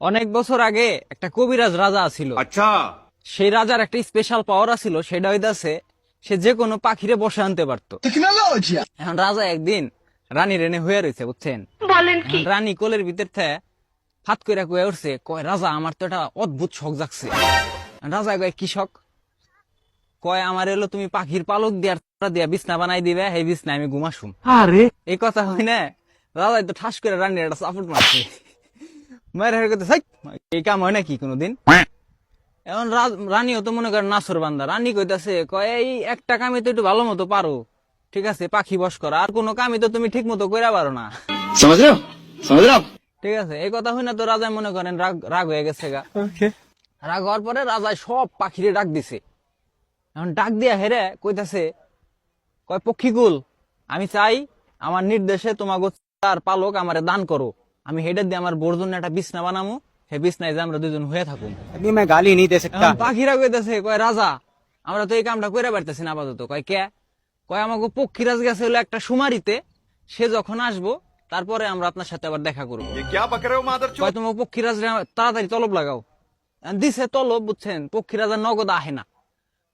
অনেক বছর আগে একটা কবিরাজ রাজা ছিল। अच्छा। সেই রাজার একটা স্পেশাল পাওয়ার ছিল, সেটা হইতাছে সে যে কোনো পাখিরে বসে আনতে পারতো। এখন রাজা একদিন রানী রেনে হয়ে রয়েছে, বুঝছেন? এখন রানী কোলের ভিতর থেকে ফাত কইরা কয়ে উঠছে, কয় রাজা আমার তো একটা অদ্ভুত শখ জাগছে। রাজা কয় কি শখ? কয় আমার এলো তুমি পাখির পালক দিয়া বিছনা বানাই দিবে, এই বিছনা আমি ঘুমাসুম। আরে এই কথা হয় না, রাজা তো ঠাস করে রানীর একটা চাপট মারছে। মায়ের হেরে করতে এই কাম হয় নাকি কোনোদিন? এখন রানীও তো মনে করেন নাসর বান্দা, রানী কইতাছে কয় এই একটা কামে তো একটু ভালো মতো পারো, ঠিক আছে পাখি বস করা, আর কোনো কামই তো তুমি ঠিক মতো কইরা পারো না। समझ रहे हो? समझ रहे हो आप? ঠিক আছে, এই কথা হই না তো রাজা মনে করেন রাগ রাগ হয়ে গেছে গা। রাগ হওয়ার পরে রাজা সব পাখিরে ডাক দিছে। এখন ডাক দিয়া হেরে কইতাছে, কয় পক্ষীকুল, আমি চাই আমার নির্দেশে তোমাকে তার পালক আমারে দান করো, আমি হেডে দিয়ে আমার বোর জন্য একটা বিছনা বানামু, হে বিছনায় যে আমরা দুজন হয়ে থাকুম। अभी मैं गाली नहीं दे सकता। এখন পাখিরা কইতাছে, কয় রাজা আমরা তো এই কামটা কইরা পারতেছি না আপাতত। কয় কে? কয় আমাকে পক্ষীরাজ গেছে হলো একটা সুমারিতে, সে যখন আসবো তারপরে আমরা আপনার সাথে আবার দেখা করবো। ये क्या बक रहे हो मादर কয় তোমাকে পক্ষীরাজ তাড়াতাড়ি তলব লাগাও। দিছে তলব, বুঝছেন? পক্ষীরাজ আর নগদ আহে না।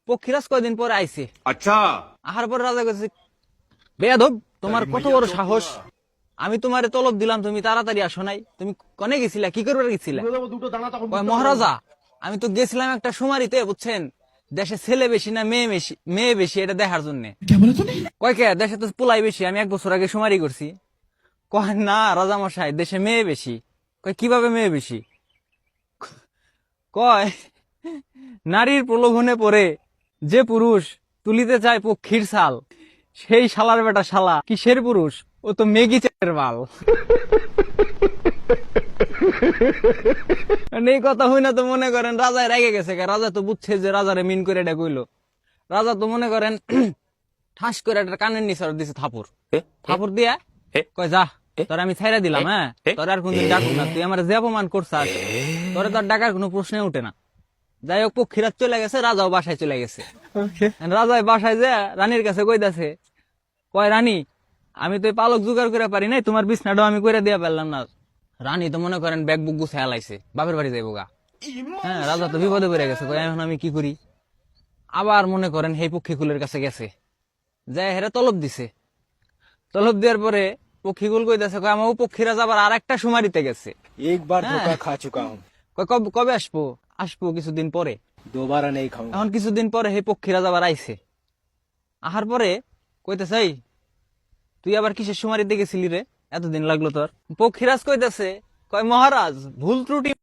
পক্ষীরাজ কয়দিন পরে আইছে। अच्छा। আহার পরে রাজা কইছে, বেয়াদব তোমার কত বড় সাহস, আমি তোমারে তলব দিলাম, তুমি তাড়াতাড়ি আসো নাই, তুমি কনে গেছিলা, কি করবে গেছিলা? কয় মহারাজা আমি তো গেছিলাম একটা সুমারিতে, বুঝছেন, দেশে ছেলে বেশি না মেয়ে বেশি এটা দেখার জন্য। কয় কে দেশে তো পোলাই বেশি, আমি 1 বছর আগে সুমারি করছি। কয় না রাজা মশাই, দেশে মেয়ে বেশি। কয় কিভাবে মেয়ে বেশি? কয় নারীর প্রলোভনে পড়ে যে পুরুষ তুলিতে চায় পক্ষীর ছাল, সেই শালার বেটা শালা কিসের পুরুষ, ও তো মেগি চাটের বাল। এই কথা হই না তো মনে করেন রাজায় রেগে গেছে, রাজা তো বুঝছে যে রাজারে মিন করে এটা কইলো। রাজা তো মনে করেন ঠাস করে একটা কানের নিচে দিছে থাপুর। থাপুর দিয়া কয় যা, তোর আমি ছাইরা দিলাম, হ্যাঁ তোর আর কোনদিন ডাকুম না, তুই আমার যে অপমান করছাস তোরে তো আর ডাকার কোনো প্রশ্নে উঠে না। যাই হোক পক্ষীরাজ চলে গেছে, রাজাও বাসায় চলে গেছে। রাজায় বাসায় যে রানীর কাছে কইতাছে, কয় রানী আমি তো এই পালক জোগাড় করে পারি নাই, তোমার বিছনাটাও আমি করে দিয়া পারলাম না। রানী তো মনে করেন ব্যাগ বুক গুছায় লাইছে, বাপের বাড়ি যাইব গা। হ্যাঁ রাজা তো বিপদে পড়ে গেছে, কয় এখন আমি কি করি? আবার মনে করেন সেই পক্ষীকুলের কাছে গেছে, যাই হেরে তলব দিছে। তলব দেওয়ার পরে পক্ষীকুল কইতাছে, কয় আমার পক্ষীরাজ আবার আর একটা সুমারিতে গেছে। एक बार हाँ। धोखा खा चुका हूँ, কয় কবে আসবো? আসবো কিছুদিন পরে। दोबारा नहीं खाऊंगा। এখন কিছুদিন পরে সেই পক্ষীরাজ আবার আইছে। আহার পরে কইতেছে, এই তুই আবার কিসের সুমারিতে গেছিলি রে, এতদিন লাগলো তোর? পক্ষীরাজ কইতেছে, কয় মহারাজ ভুল ত্রুটি